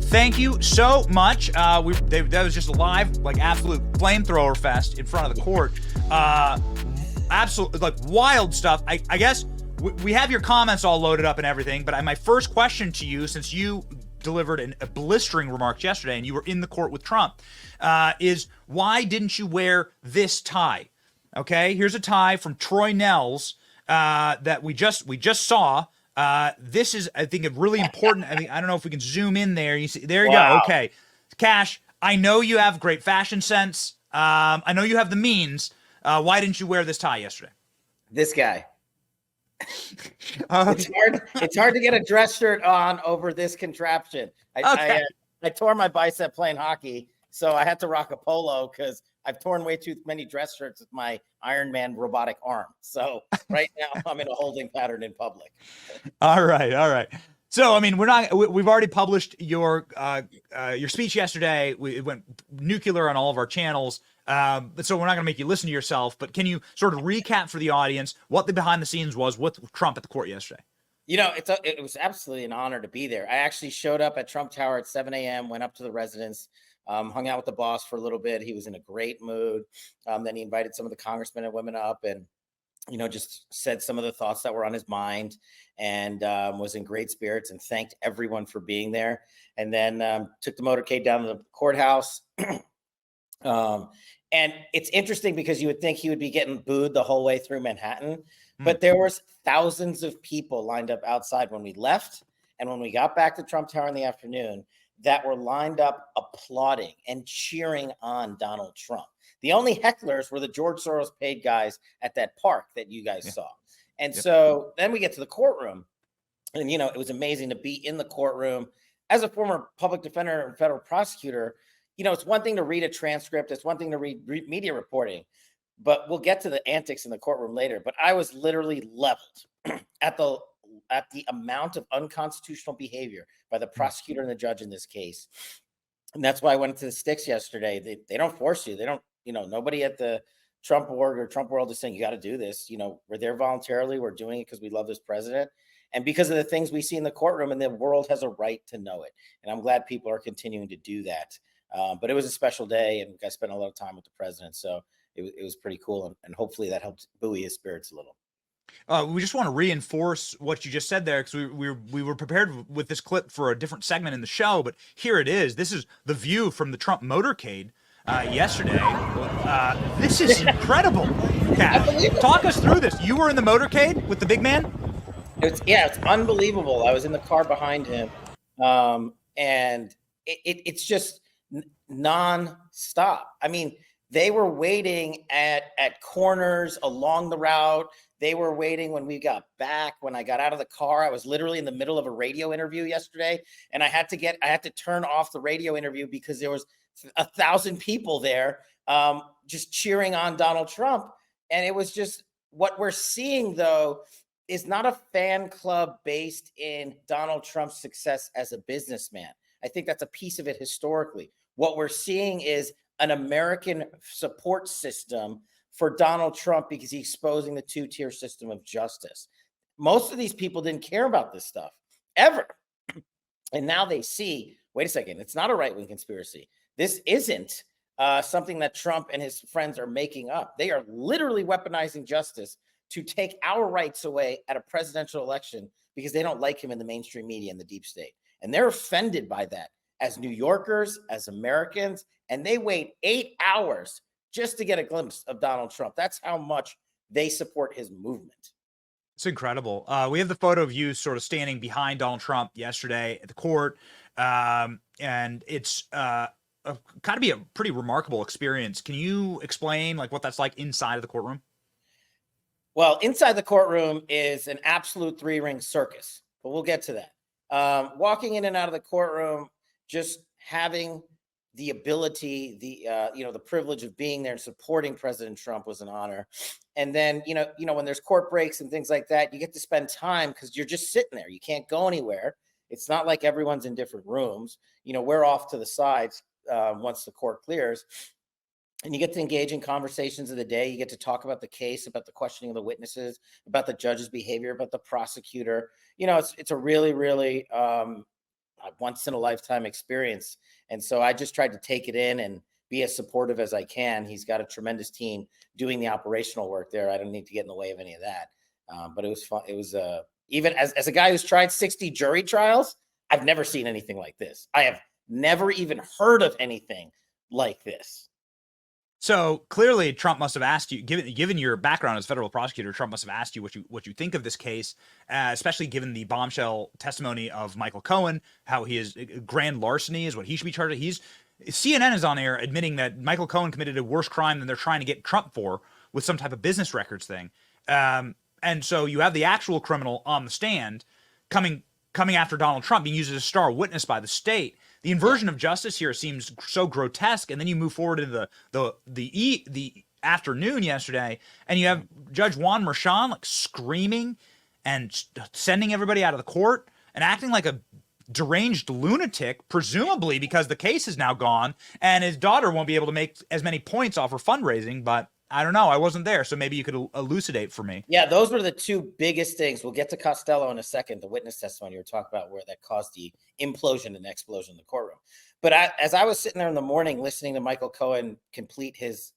thank you so much. That was just a live, like, absolute flamethrower fest in front of the court. Absolute, like, wild stuff. I guess we have your comments all loaded up and everything, but my first question to you, since you delivered a blistering remarks yesterday and you were in the court with Trump, is why didn't you wear this tie? Okay, here's a tie from Troy Nels that we just saw. This is, I think, a really important. I mean, I don't know if we can zoom in there. You see, there you go. Okay, Kash, I know you have great fashion sense. I know you have the means. Why didn't you wear this tie yesterday? This guy. It's hard to get a dress shirt on over this contraption. I tore my bicep playing hockey, so I had to rock a polo because I've torn way too many dress shirts with my Iron Man robotic arm. So right now I'm in a holding pattern in public. All right. So, I mean, we've already published your speech yesterday. It went nuclear on all of our channels. So we're not going to make you listen to yourself, but can you sort of recap for the audience what the behind the scenes was with Trump at the court yesterday? You know, it was absolutely an honor to be there. I actually showed up at Trump Tower at 7 a.m., went up to the residence, hung out with the boss for a little bit. He was in a great mood. Then he invited some of the congressmen and women up and, just said some of the thoughts that were on his mind, and was in great spirits and thanked everyone for being there. And then took the motorcade down to the courthouse. And it's interesting because you would think he would be getting booed the whole way through Manhattan, but there was thousands of people lined up outside when we left. And when we got back to Trump Tower in the afternoon, that were lined up applauding and cheering on Donald Trump. The only hecklers were the George Soros paid guys at that park that you guys saw. And so then we get to the courtroom, and, it was amazing to be in the courtroom. As a former public defender and federal prosecutor, it's one thing to read a transcript. It's one thing to read media reporting, but we'll get to the antics in the courtroom later. But I was literally leveled at the amount of unconstitutional behavior by the prosecutor and the judge in this case. And that's why I went to the sticks yesterday. They don't force you. They don't, nobody at the Trump org or Trump world is saying, you got to do this. We're there voluntarily. We're doing it because we love this president. And because of the things we see in the courtroom, and the world has a right to know it. And I'm glad people are continuing to do that. But it was a special day, and I spent a lot of time with the president. So it was pretty cool. And hopefully that helped buoy his spirits a little. We just want to reinforce what you just said there, because we were prepared with this clip for a different segment in the show, but here it is. This is the view from the Trump motorcade yesterday. This is incredible. Talk us through this. You were in the motorcade with the big man? It's unbelievable. I was in the car behind him, and it's just non-stop. I mean, they were waiting at corners along the route. They were waiting when we got back. When I got out of the car, I was literally in the middle of a radio interview yesterday, and I had to turn off the radio interview because there was 1,000 people there just cheering on Donald Trump. And it was just, what we're seeing, though, is not a fan club based in Donald Trump's success as a businessman. I think that's a piece of it historically. What we're seeing is an American support system for Donald Trump because he's exposing the two-tier system of justice. Most of these people didn't care about this stuff ever. And now they see, wait a second, it's not a right-wing conspiracy. This isn't something that Trump and his friends are making up. They are literally weaponizing justice to take our rights away at a presidential election because they don't like him in the mainstream media and the deep state. And they're offended by that as New Yorkers, as Americans, and they wait 8 hours just to get a glimpse of Donald Trump. That's how much they support his movement. It's incredible. We have the photo of you sort of standing behind Donald Trump yesterday at the court. And it's got to be a pretty remarkable experience. Can you explain what that's like inside of the courtroom? Well, inside the courtroom is an absolute three-ring circus, but we'll get to that. Walking in and out of the courtroom, just having the ability, the privilege of being there and supporting President Trump was an honor. And then, when there's court breaks and things like that, you get to spend time because you're just sitting there. You can't go anywhere. It's not like everyone's in different rooms. We're off to the sides once the court clears. And you get to engage in conversations of the day. You get to talk about the case, about the questioning of the witnesses, about the judge's behavior, about the prosecutor. It's a really, really a once in a lifetime experience. And so I just tried to take it in and be as supportive as I can. He's got a tremendous team doing the operational work there. I don't need to get in the way of any of that. But it was fun. It was even as a guy who's tried 60 jury trials, I've never seen anything like this. I have never even heard of anything like this. So clearly, Trump must have asked you, given your background as federal prosecutor, Trump must have asked you what you think of this case, especially given the bombshell testimony of Michael Cohen, how he is grand larceny is what he should be charged with. CNN is on air admitting that Michael Cohen committed a worse crime than they're trying to get Trump for with some type of business records thing. And so you have the actual criminal on the stand coming after Donald Trump, being used as a star witness by the state. The inversion of justice here seems so grotesque. And then you move forward into the afternoon yesterday, and you have Judge Juan Merchan like screaming and sending everybody out of the court and acting like a deranged lunatic, presumably because the case is now gone and his daughter won't be able to make as many points off her fundraising. But I don't know. I wasn't there, so maybe you could elucidate for me. Yeah, those were the two biggest things. We'll get to Costello in a second, the witness testimony you were talking about, where that caused the implosion and explosion in the courtroom. But as I was sitting there in the morning listening to Michael Cohen complete his,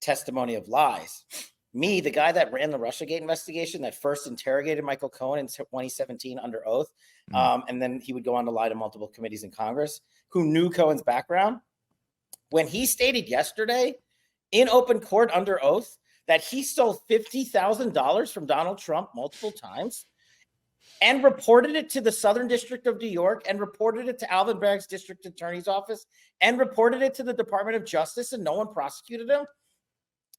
testimony of lies, me, the guy that ran the Russiagate investigation, that first interrogated Michael Cohen in 2017 under oath, and then he would go on to lie to multiple committees in Congress, who knew Cohen's background, when he stated yesterday in open court under oath that he stole $50,000 from Donald Trump multiple times and reported it to the Southern District of New York and reported it to Alvin Bragg's district attorney's office and reported it to the Department of Justice, and no one prosecuted him,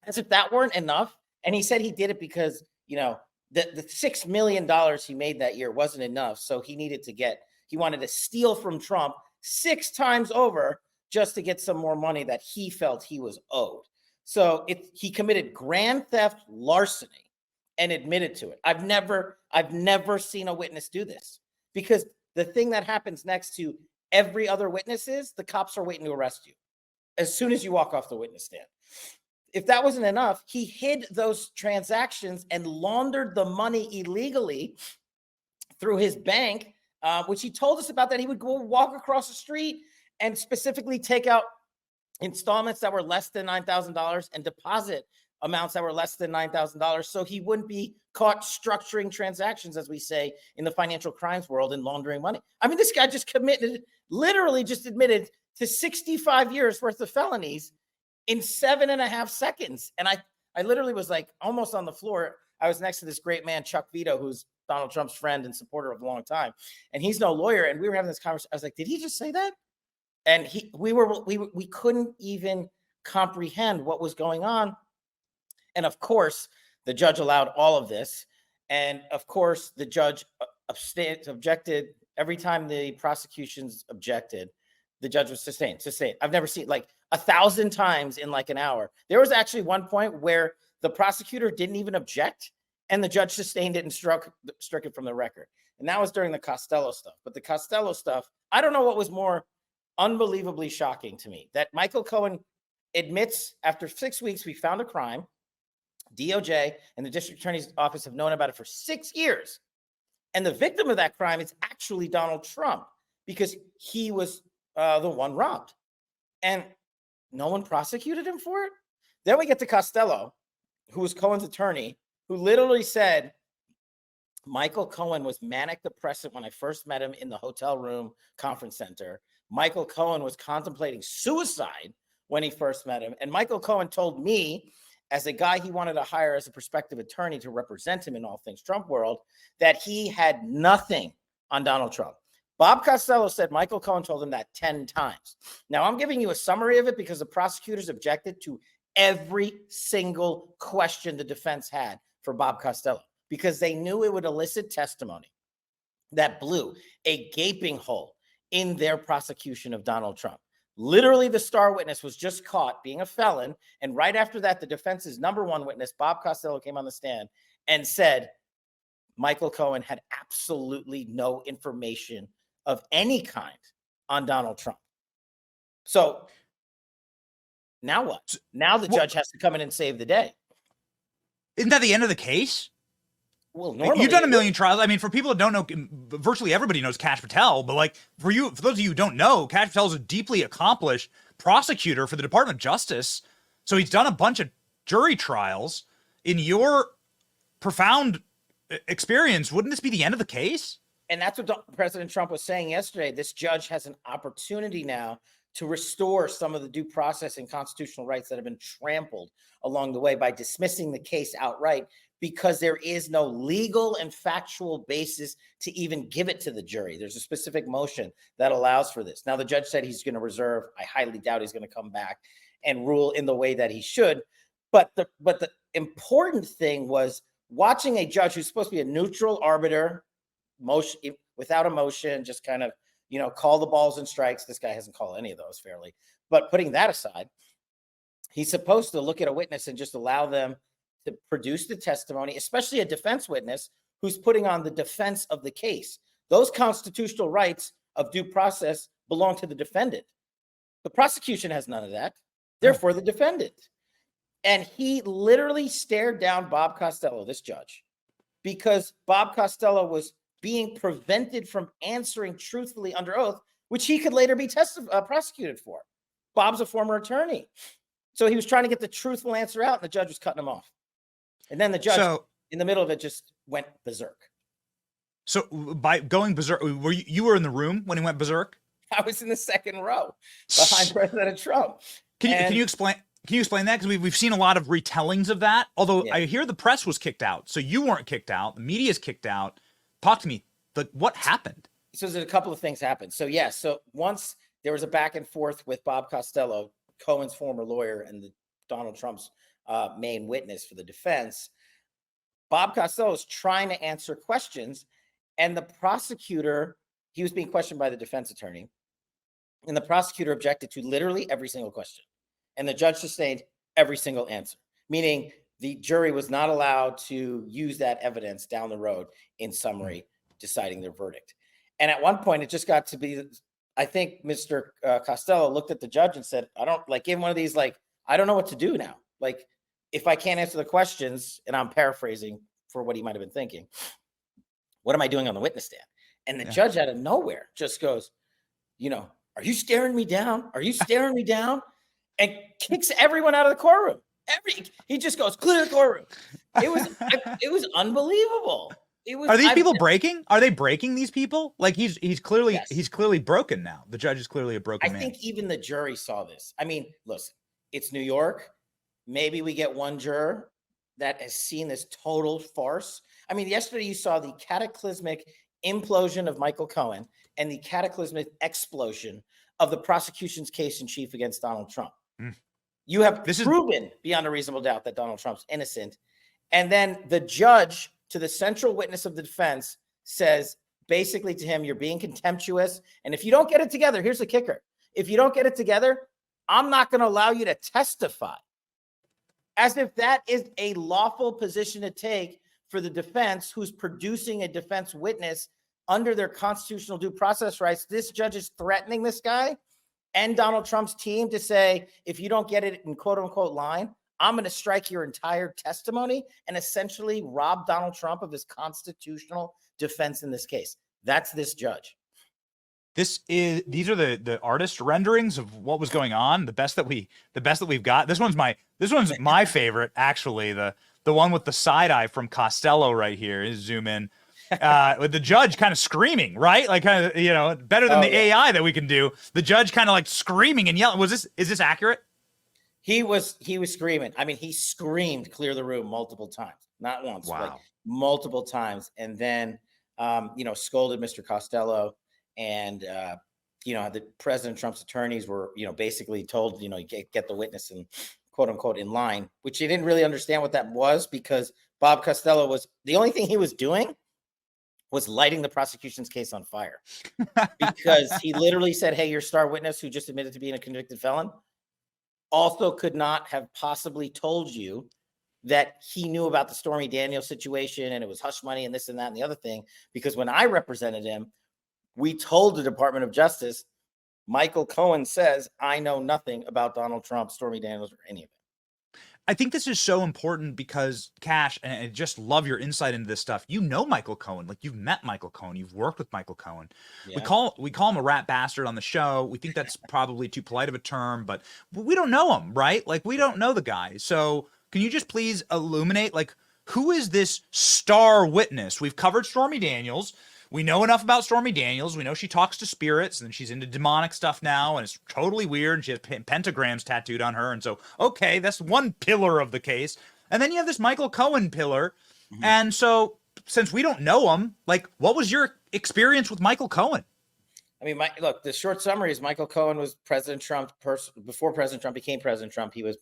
as if that weren't enough. And he said he did it because, the $6 million he made that year wasn't enough. So he wanted to steal from Trump 6 times over just to get some more money that he felt he was owed. So he committed grand theft larceny and admitted to it. I've never seen a witness do this, because the thing that happens next to every other witness is the cops are waiting to arrest you as soon as you walk off the witness stand. If that wasn't enough, he hid those transactions and laundered the money illegally through his bank, which he told us about, that he would go walk across the street and specifically take out installments that were less than $9,000 and deposit amounts that were less than $9,000, so he wouldn't be caught structuring transactions, as we say in the financial crimes world, and laundering money. I mean, this guy literally just admitted to 65 years worth of felonies in 7.5 seconds. And I literally was like almost on the floor. I was next to this great man, Chuck Vito, who's Donald Trump's friend and supporter of a long time. And he's no lawyer. And we were having this conversation. I was like, did he just say that? And we couldn't even comprehend what was going on. And of course, the judge allowed all of this. And of course, the judge objected every time the prosecutions objected. The judge was sustained. I've never seen like 1,000 times in like an hour. There was actually one point where the prosecutor didn't even object, and the judge sustained it and struck it from the record. And that was during the Costello stuff. But the Costello stuff, I don't know what was more unbelievably shocking to me, that Michael Cohen admits after 6 weeks, we found a crime. DOJ and the district attorney's office have known about it for 6 years. And the victim of that crime is actually Donald Trump, because he was the one robbed. And no one prosecuted him for it. Then we get to Costello, who was Cohen's attorney, who literally said, Michael Cohen was manic depressive when I first met him in the hotel room conference center. Michael Cohen was contemplating suicide when he first met him. And Michael Cohen told me, as a guy he wanted to hire as a prospective attorney to represent him in all things Trump world, that he had nothing on Donald Trump. Bob Costello said Michael Cohen told him that 10 times. Now, I'm giving you a summary of it because the prosecutors objected to every single question the defense had for Bob Costello, because they knew it would elicit testimony that blew a gaping hole in their prosecution of Donald Trump. Literally, the star witness was just caught being a felon. And right after that, the defense's number one witness, Bob Costello, came on the stand and said Michael Cohen had absolutely no information of any kind on Donald Trump. So now what? Now the judge has to come in and save the day. Isn't that the end of the case? Well, Like, normally you've done a million trials. I mean, for people that don't know, virtually everybody knows Kash Patel. But like for those of you who don't know, Kash Patel is a deeply accomplished prosecutor for the Department of Justice. So he's done a bunch of jury trials. In your profound experience, wouldn't this be the end of the case? And that's what President Trump was saying yesterday. This judge has an opportunity now to restore some of the due process and constitutional rights that have been trampled along the way by dismissing the case outright, because there is no legal and factual basis to even give it to the jury. There's a specific motion that allows for this. Now, the judge said he's going to reserve. I highly doubt he's going to come back and rule in the way that he should. But the important thing was watching a judge who's supposed to be a neutral arbiter, motion without emotion, just kind of, call the balls and strikes. This guy hasn't called any of those fairly. But putting that aside, he's supposed to look at a witness and just allow them to produce the testimony, especially a defense witness who's putting on the defense of the case. Those constitutional rights of due process belong to the defendant. The prosecution has none of that. Therefore, the defendant. And he literally stared down Bob Costello, this judge, because Bob Costello was being prevented from answering truthfully under oath, which he could later be prosecuted for. Bob's a former attorney. So he was trying to get the truthful answer out, and the judge was cutting him off. And then the judge, in the middle of it, just went berserk. So by going berserk, you were in the room when he went berserk? I was in the second row behind President Trump. Can you explain? Can you explain that? Because we've seen a lot of retellings of that. Although I hear the press was kicked out, so you weren't kicked out. The media's kicked out. Talk to me. What happened? So there's a couple of things happened. So so once there was a back and forth with Bob Costello, Cohen's former lawyer and Donald Trump's main witness for the defense. Bob Costello is trying to answer questions, and the prosecutor, he was being questioned by the defense attorney, and the prosecutor objected to literally every single question. And the judge sustained every single answer, meaning the jury was not allowed to use that evidence down the road in summary, deciding their verdict. And at one point, it just got to be, I think Mr. Costello looked at the judge and said, gave him one of these, I don't know what to do now. If I can't answer the questions, and I'm paraphrasing for what he might have been thinking, what am I doing on the witness stand? And the judge out of nowhere just goes, are you staring me down? Are you staring me down? And kicks everyone out of the courtroom. He just goes, clear the courtroom. It was unbelievable. Are these people breaking? Are they breaking these people? He's clearly broken now. The judge is clearly a broken man. I think even the jury saw this. I mean, listen, it's New York. Maybe we get one juror that has seen this total farce. I mean, yesterday you saw the cataclysmic implosion of Michael Cohen and the cataclysmic explosion of the prosecution's case in chief against Donald Trump. You have proven beyond a reasonable doubt that Donald Trump's innocent. And then the judge, to the central witness of the defense, says basically to him, you're being contemptuous. And if you don't get it together, here's the kicker. If you don't get it together, I'm not going to allow you to testify. As if that is a lawful position to take for the defense, who's producing a defense witness under their constitutional due process rights. This judge is threatening this guy and Donald Trump's team to say, if you don't get it in quote unquote line, I'm going to strike your entire testimony and essentially rob Donald Trump of his constitutional defense in this case. That's this judge. These are the artist renderings of what was going on. The best that we've got. This one's my favorite, actually. The one with the side eye from Costello right here. Zoom in. With the judge kind of screaming, right? Kind of, better than the AI that we can do. The judge kind of screaming and yelling. Is this accurate? He was screaming. I mean, he screamed, clear the room multiple times, not once, but multiple times. And then, scolded Mr. Costello. And, the President Trump's attorneys were, basically told, get the witness in quote unquote in line, which he didn't really understand what that was, because Bob Costello the only thing he was doing was lighting the prosecution's case on fire, because he literally said, hey, your star witness who just admitted to being a convicted felon also could not have possibly told you that he knew about the Stormy Daniels situation and it was hush money and this and that and the other thing, because when I represented him, we told the Department of Justice, Michael Cohen says, I know nothing about Donald Trump, Stormy Daniels, or any of it. I think this is so important because, Cash, and I just love your insight into this stuff. You know Michael Cohen, like you've met Michael Cohen, you've worked with Michael Cohen. Yeah. We call him a rat bastard on the show. We think that's probably too polite of a term, but we don't know him, right? Like we don't know the guy. So can you just please illuminate, like, who is this star witness? We've covered Stormy Daniels. We know enough about Stormy Daniels. We know she talks to spirits and she's into demonic stuff now, and it's totally weird. And she has pentagrams tattooed on her. And so, okay, that's one pillar of the case. And then you have this Michael Cohen pillar. Mm-hmm. And so, since we don't know him, like, what was your experience with Michael Cohen? I mean, look, the short summary is Michael Cohen was President Trump before President Trump became President Trump. He was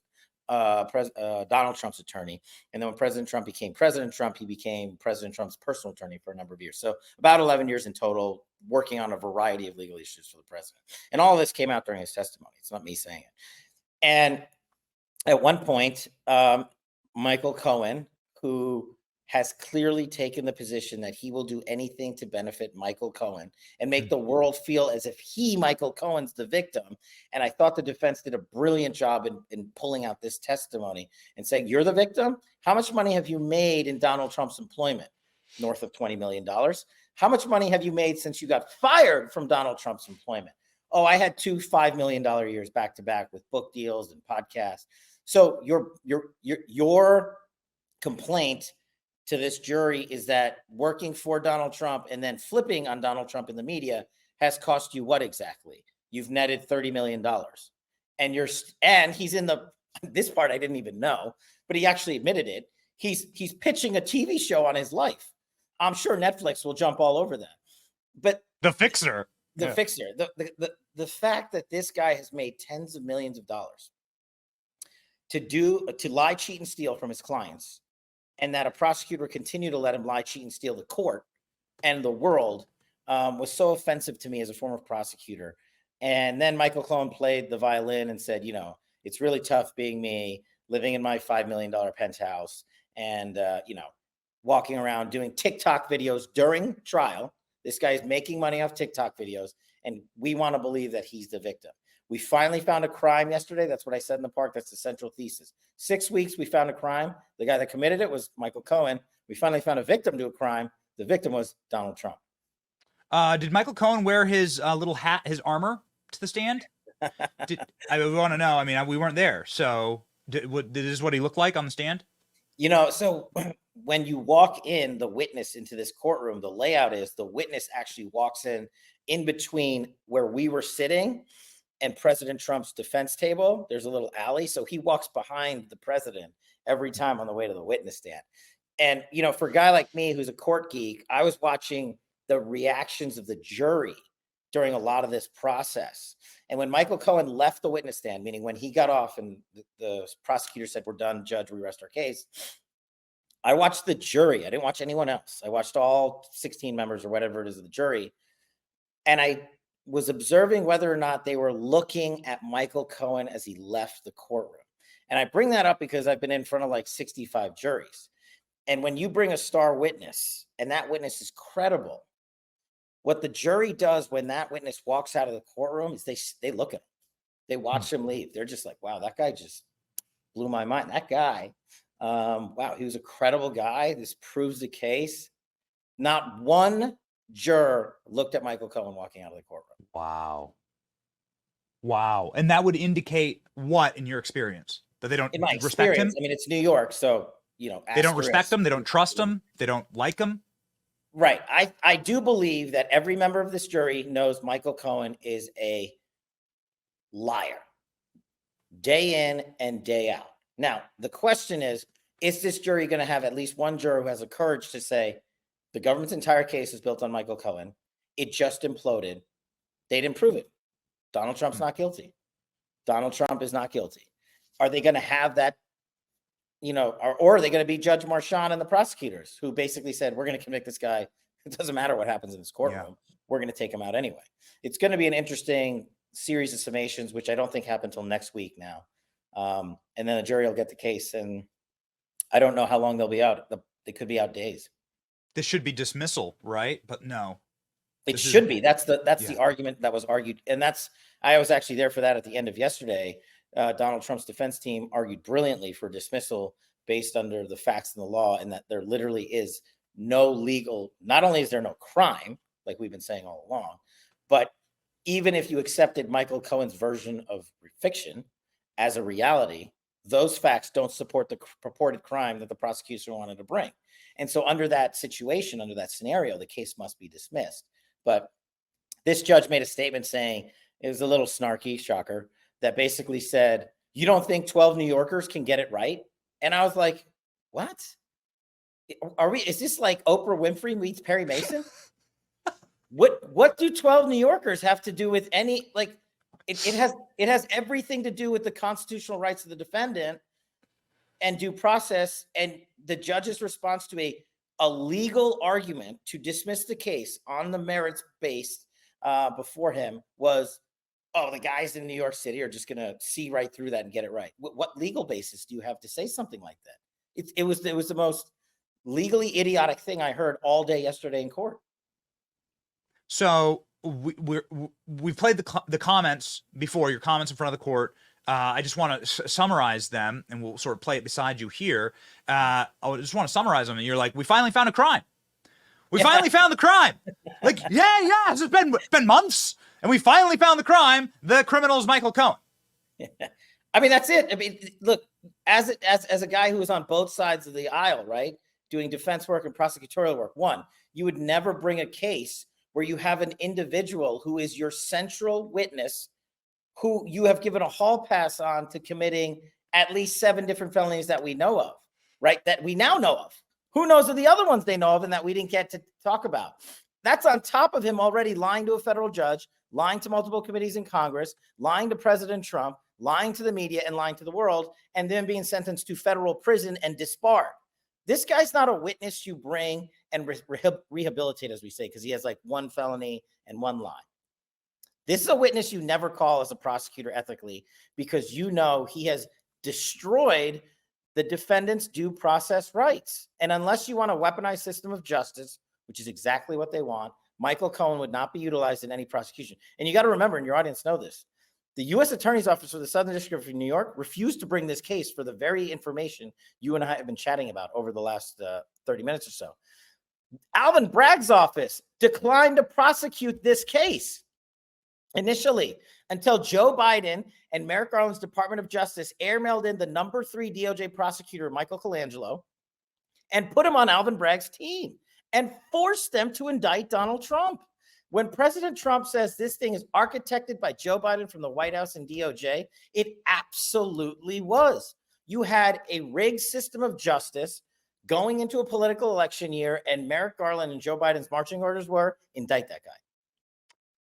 Donald Trump's attorney. And then when President Trump became President Trump, he became President Trump's personal attorney for a number of years. So about 11 years in total, working on a variety of legal issues for the president. And all of this came out during his testimony. It's not me saying it. And at one point, Michael Cohen, who has clearly taken the position that he will do anything to benefit Michael Cohen and make the world feel as if Michael Cohen's the victim. And I thought the defense did a brilliant job in pulling out this testimony and saying, you're the victim? How much money have you made in Donald Trump's employment? North of $20 million. How much money have you made since you got fired from Donald Trump's employment? Oh, I had 2 $5 million years back to back with book deals and podcasts. So your complaint to this jury is that working for Donald Trump and then flipping on Donald Trump in the media has cost you what exactly? You've netted $30 million. And he's in this part I didn't even know, but he actually admitted it. He's pitching a TV show on his life. I'm sure Netflix will jump all over that. But The Fixer. The fact that this guy has made tens of millions of dollars to lie, cheat, and steal from his clients, and that a prosecutor continued to let him lie, cheat, and steal the court and the world was so offensive to me as a former prosecutor. And then Michael Cohen played the violin and said, it's really tough being me, living in my $5 million penthouse and, walking around doing TikTok videos during trial. This guy is making money off TikTok videos, and we want to believe that he's the victim. We finally found a crime yesterday. That's what I said in the park. That's the central thesis. 6 weeks, we found a crime. The guy that committed it was Michael Cohen. We finally found a victim to a crime. The victim was Donald Trump. Did Michael Cohen wear his little hat, his armor to the stand? We want to know. I mean, we weren't there. So this is what he looked like on the stand? So when you walk the witness into this courtroom, the layout is the witness actually walks in between where we were sitting and President Trump's defense table. There's a little alley. So he walks behind the president every time on the way to the witness stand. And, for a guy like me, who's a court geek, I was watching the reactions of the jury during a lot of this process. And when Michael Cohen left the witness stand, meaning when he got off and the prosecutor said, we're done, judge, we rest our case, I watched the jury. I didn't watch anyone else. I watched all 16 members or whatever it is of the jury. And I was observing whether or not they were looking at Michael Cohen as he left the courtroom. And I bring that up because I've been in front of like 65 juries. And when you bring a star witness and that witness is credible, what the jury does when that witness walks out of the courtroom is they look at him. They watch him leave. They're just like, wow, that guy just blew my mind. That guy, wow, he was a credible guy. This proves the case. Not one juror looked at Michael Cohen walking out of the courtroom. Wow. And that would indicate what in your experience? That they don't respect him? I mean, it's New York, so, they don't respect him. They don't trust him. They don't like him. Right. I do believe that every member of this jury knows Michael Cohen is a liar day in and day out. Now, the question is this jury going to have at least one juror who has the courage to say the government's entire case is built on Michael Cohen. It just imploded. They didn't prove it. Donald Trump's not guilty. Donald Trump is not guilty. Are they going to have that? Or are they going to be Judge Marchand and the prosecutors who basically said, we're going to convict this guy. It doesn't matter what happens in this courtroom. Yeah. We're going to take him out anyway. It's going to be an interesting series of summations, which I don't think happen until next week now. And then the jury will get the case. And I don't know how long they'll be out. They could be out days. This should be dismissal, right? But no. It should be. That's the argument that was argued. And I was actually there for that at the end of yesterday. Donald Trump's defense team argued brilliantly for dismissal based under the facts and the law, and that there literally is no legal, not only is there no crime, like we've been saying all along, but even if you accepted Michael Cohen's version of fiction as a reality, those facts don't support the purported crime that the prosecution wanted to bring. And so under that situation, under that scenario, the case must be dismissed. But this judge made a statement saying, it was a little snarky, shocker, that basically said, you don't think 12 New Yorkers can get it right? And I was like, what? Is this like Oprah Winfrey meets Perry Mason? What do 12 New Yorkers have to do with any, like, it has everything to do with the constitutional rights of the defendant and due process. And the judge's response to a legal argument to dismiss the case on the merits based before him was, oh, the guys in New York City are just going to see right through that and get it right. What legal basis do you have to say something like that? It was the most legally idiotic thing I heard all day yesterday in court. So we've played the comments before, your comments in front of the court. I just want to summarize them, and we'll sort of play it beside you here. I just want to summarize them. And you're like, we finally found a crime. We finally found the crime. Like, yeah. It's been months, and we finally found the crime. The criminal is Michael Cohen. I mean, that's it. I mean, look, as a guy who was on both sides of the aisle, right, doing defense work and prosecutorial work, one, you would never bring a case where you have an individual who is your central witness, who you have given a hall pass on to committing at least 7 different felonies that we know of, right? That we now know of. Who knows of the other ones they know of and that we didn't get to talk about? That's on top of him already lying to a federal judge, lying to multiple committees in Congress, lying to President Trump, lying to the media, and lying to the world, and then being sentenced to federal prison and disbarred. This guy's not a witness you bring and rehabilitate, as we say, because he has like 1 felony and 1 lie. This is a witness you never call as a prosecutor ethically, because you know he has destroyed the defendant's due process rights. And unless you want a weaponized system of justice, which is exactly what they want, Michael Cohen would not be utilized in any prosecution. And you got to remember, and your audience know this, the U.S. Attorney's Office for the Southern District of New York refused to bring this case for the very information you and I have been chatting about over the last 30 minutes or so. Alvin Bragg's office declined to prosecute this case initially until Joe Biden and Merrick Garland's Department of Justice airmailed in the number 3 DOJ prosecutor, Michael Colangelo, and put him on Alvin Bragg's team and forced them to indict Donald Trump. When President Trump says this thing is architected by Joe Biden from the White House and DOJ, it absolutely was. You had a rigged system of justice going into a political election year, and Merrick Garland and Joe Biden's marching orders were indict that guy.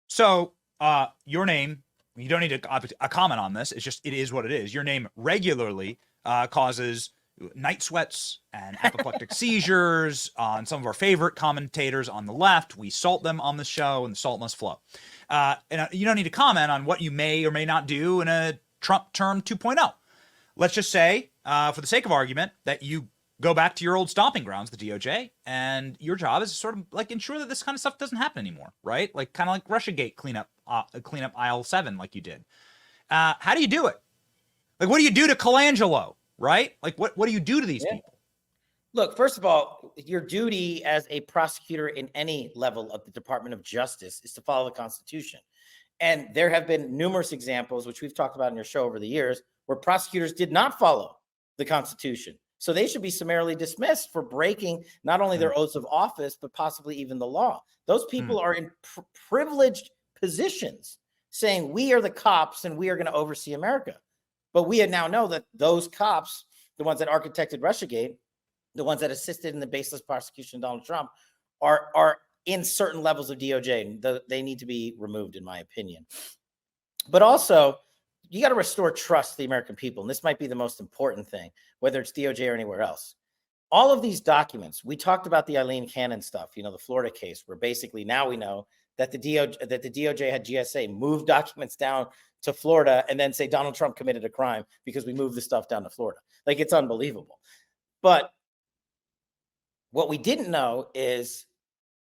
So your name, you don't need a comment on this. It's just, it is what it is. Your name regularly causes night sweats and apoplectic seizures on some of our favorite commentators on the left. We salt them on the show, and the salt must flow. And you don't need to comment on what you may or may not do in a Trump term 2.0. Let's just say, for the sake of argument, that you go back to your old stomping grounds, the DOJ, and your job is to sort of like ensure that this kind of stuff doesn't happen anymore, right? Like kind of like Russiagate cleanup aisle 7 like you did. How do you do it? Like, what do you do to Colangelo? Right? Like, what do you do to these people? Look, first of all, your duty as a prosecutor in any level of the Department of Justice is to follow the Constitution. And there have been numerous examples, which we've talked about in your show over the years, where prosecutors did not follow the Constitution. So they should be summarily dismissed for breaking not only their oaths of office, but possibly even the law. Those people are in privileged positions saying, we are the cops and we are going to oversee America. But we now know that those cops, the ones that architected Russiagate, the ones that assisted in the baseless prosecution of Donald Trump, are in certain levels of DOJ. They need to be removed, in my opinion. But also, you got to restore trust to the American people. And this might be the most important thing, whether it's DOJ or anywhere else. All of these documents, we talked about the Eileen Cannon stuff, the Florida case, where basically now we know that the DOJ had GSA move documents down to Florida and then say Donald Trump committed a crime because we moved the stuff down to Florida. Like, it's unbelievable. But what we didn't know is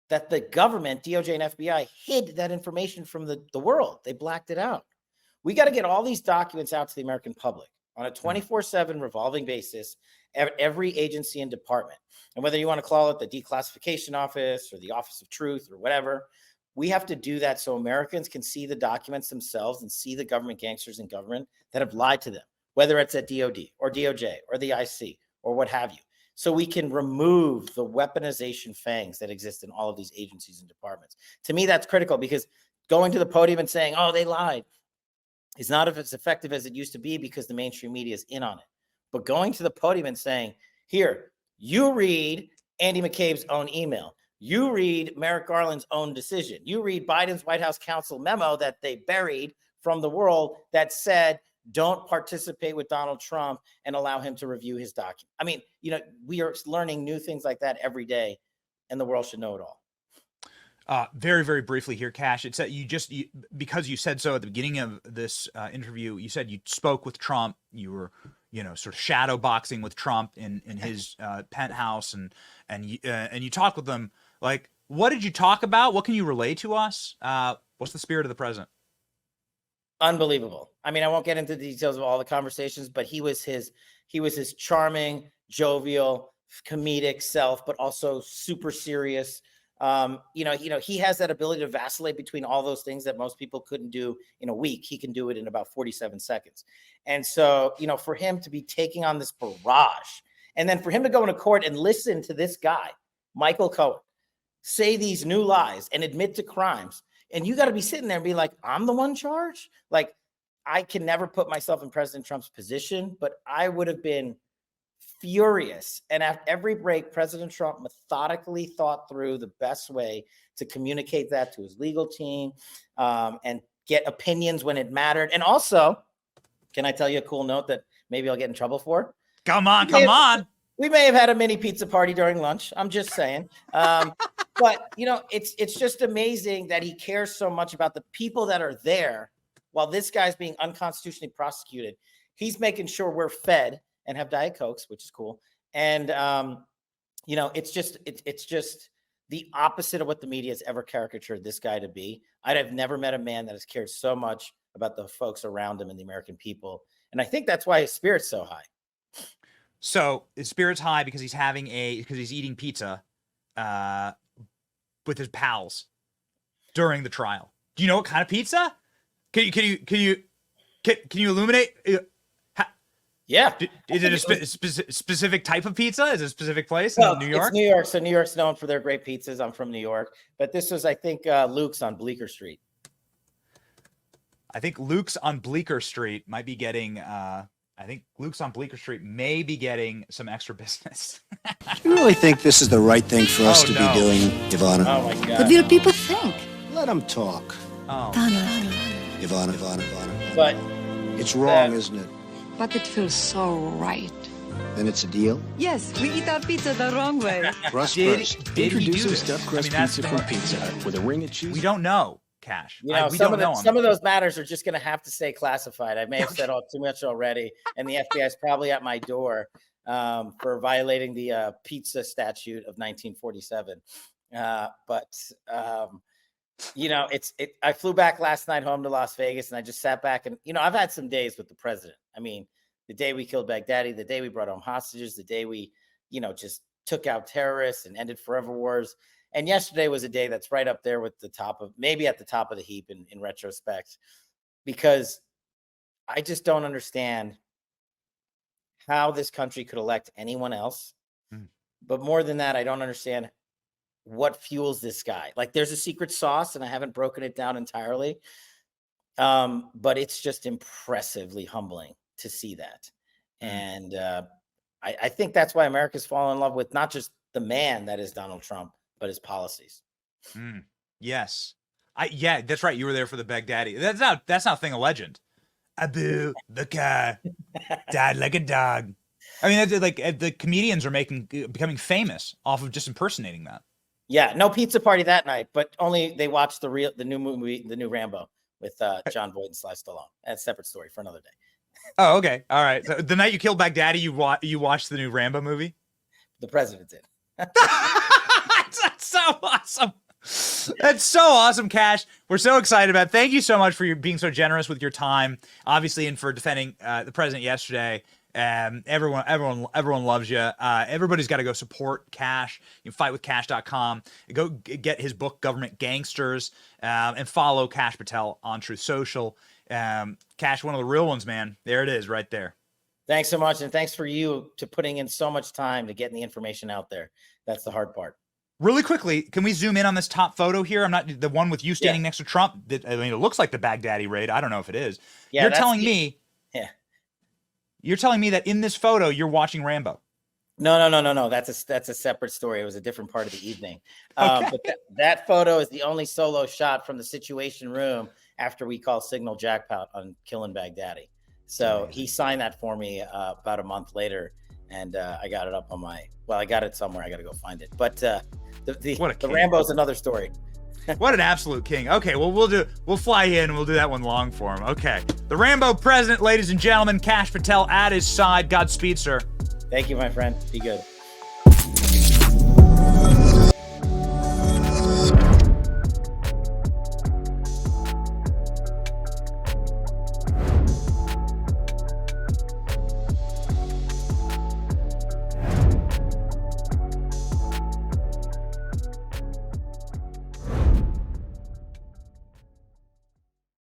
that the government, DOJ and FBI, hid that information from the world. They blacked it out. We got to get all these documents out to the American public on a 24/7 revolving basis at every agency and department. And whether you want to call it the declassification office or the Office of Truth or whatever, we have to do that so Americans can see the documents themselves and see the government gangsters in government that have lied to them, whether it's at DOD or DOJ or the IC or what have you. So we can remove the weaponization fangs that exist in all of these agencies and departments. To me, that's critical, because going to the podium and saying, oh, they lied, is not as effective as it used to be because the mainstream media is in on it. But going to the podium and saying, here, you read Andy McCabe's own email. You read Merrick Garland's own decision. You read Biden's White House counsel memo that they buried from the world that said, don't participate with Donald Trump and allow him to review his document. I mean, we are learning new things like that every day, and the world should know it all. Very, very briefly here, Kash. It's that because you said so at the beginning of this interview, you said you spoke with Trump. You were, sort of shadow boxing with Trump in his penthouse, and you talked with him. Like, what did you talk about? What can you relay to us? What's the spirit of the president? Unbelievable. I mean, I won't get into the details of all the conversations, but he was his charming, jovial, comedic self, but also super serious. He has that ability to vacillate between all those things that most people couldn't do in a week. He can do it in about 47 seconds. And so, for him to be taking on this barrage, and then for him to go into court and listen to this guy, Michael Cohen, say these new lies and admit to crimes. And you got to be sitting there and be like, I'm the one charged. Like, I can never put myself in President Trump's position, but I would have been furious. And at every break, President Trump methodically thought through the best way to communicate that to his legal team and get opinions when it mattered. And also, can I tell you a cool note that maybe I'll get in trouble for? Come on. We may have had a mini pizza party during lunch. I'm just saying. But, it's just amazing that he cares so much about the people that are there while this guy's being unconstitutionally prosecuted. He's making sure we're fed and have Diet Cokes, which is cool. And, it's just the opposite of what the media has ever caricatured this guy to be. I'd have never met a man that has cared so much about the folks around him and the American people. And I think that's why his spirit's so high. So his spirit's high because he's eating pizza with his pals during the trial. Do you know what kind of pizza? Can you illuminate? Yeah. Is it a specific type of pizza? Is it a specific place in New York? It's New York. So New York's known for their great pizzas. I'm from New York, but this was, I think, Luke's on Bleecker Street. I think Luke's on Bleecker Street might be getting. I think Luke's on Bleecker Street may be getting some extra business. Do you really think this is the right thing for us to be doing, Ivana? Oh, my God. What will people think? Let them talk. Oh. Ivana. But It's wrong, isn't it? But it feels so right. Then it's a deal? Yes, we eat our pizza the wrong way. Crust Did first. he do Introducing this? stuffed crust that's pizza from Pizza Hut with a ring of cheese. We don't know, Kash. You know, we some don't know. of those matters are just going to have to stay classified. I may have said too much already, and the FBI is probably at my door for violating the pizza statute of 1947. I flew back last night home to Las Vegas, and I just sat back and, I've had some days with the president. I mean, the day we killed Baghdadi, the day we brought home hostages, the day we, just took out terrorists and ended forever wars. And yesterday was a day that's right up there with maybe at the top of the heap in retrospect, because I just don't understand how this country could elect anyone else. But more than that, I don't understand what fuels this guy. Like, there's a secret sauce, and I haven't broken it down entirely. But it's just impressively humbling to see that. And I think that's why America's fallen in love with not just the man that is Donald Trump, but his policies. Yes. Yeah, that's right. You were there for the Baghdadi. That's not a thing of legend. Abu Bakr died like a dog. I mean, that's like the comedians are becoming famous off of just impersonating that. Yeah, no pizza party that night, but only they watched the new movie, the new Rambo with John Boyd and Sly Stallone. That's a separate story for another day. Oh, okay. All right. So the night you killed Baghdadi, you watched the new Rambo movie? The president did. That's so awesome. That's so awesome, Kash. We're so excited about it. Thank you so much for being so generous with your time, obviously, and for defending the president yesterday. Everyone loves you. Everybody's got to go support Kash. You can fightwithkash.com. Go get his book, Government Gangsters, and follow Kash Patel on Truth Social. Kash, one of the real ones, man. There it is right there. Thanks so much. And thanks for you to putting in so much time to getting the information out there. That's the hard part. Really quickly, can we zoom in on this top photo here? I'm not the one with you standing next to Trump. I mean, it looks like the Baghdadi raid. I don't know if it is. Yeah, You're telling me. Yeah. You're telling me that in this photo you're watching Rambo. No. That's a separate story. It was a different part of the evening. Okay. But that photo is the only solo shot from the Situation Room after we call signal jackpot on killing Baghdadi. So he signed that for me about a month later, and I got it up on I got it somewhere. I got to go find it. But the Rambo's another story. What an absolute king. Okay, well, we'll fly in and we'll do that one long for him. Okay. The Rambo president, ladies and gentlemen, Kash Patel at his side. Godspeed, sir. Thank you, my friend. Be good.